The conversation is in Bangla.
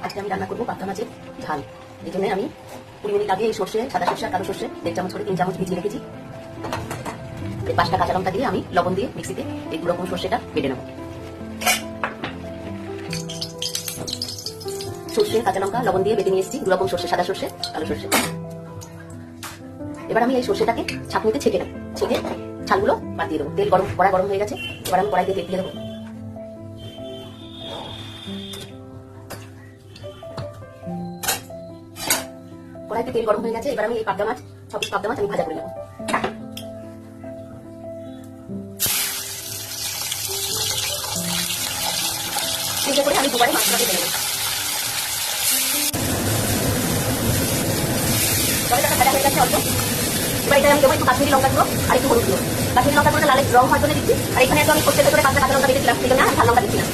আজকে আমি রান্না করবো পাবদা মাছের ঝাল। এই জন্য আমি 20 মিনিট আগে এই সর্ষে, সাদা সর্ষে আর কালো সর্ষে 1.5 চামচ করে 3 চামচ ভিজিয়ে রেখেছি। 5টা কাঁচা লঙ্কা দিয়ে আমি লবণ দিয়ে মিক্সিতে এই 2 রকম সর্ষেটা বেটে নেব। সর্ষে, কাঁচা লঙ্কা, লবণ দিয়ে বেটে নিয়ে এসেছি 2 রকম সর্ষে, সাদা সর্ষে, কালো সর্ষে। এবার আমি এই সর্ষেটাকে ছাঁকনিতে ছেঁকে নেব। ছেঁকে ছালগুলো বাদ দিয়ে দেবো। তেল গরম হয়ে গেছে। এবার আমি কড়াইতে তেল দিয়ে দেবো। কড়াইতে তেল গরম হয়ে গেছে। এবার আমি এই পাবদা মাছ, 6 পিস পাবদা মাছ আমি ভাজা করে নেব। তেল করে আমি দুবারে মাছটাকে ভেজে নেব। টমেটোটা ভাজা হয়ে গেছে অল্প। এবার এখানে আমি দেবো একটু কাশ্মীরি লঙ্কা গুঁড়ো আর একটু হলুদ গুঁড়ো। কাশ্মীরি লঙ্কা গুঁড়ো লাল রং হওয়ার জন্য দিচ্ছি। আর এখানে একটু আমি সর্ষের ভেতরে 5টা কাঁচা লঙ্কা বেটেছিলাম, সেই জন্য আমি ঝাল লঙ্কা দিচ্ছি না।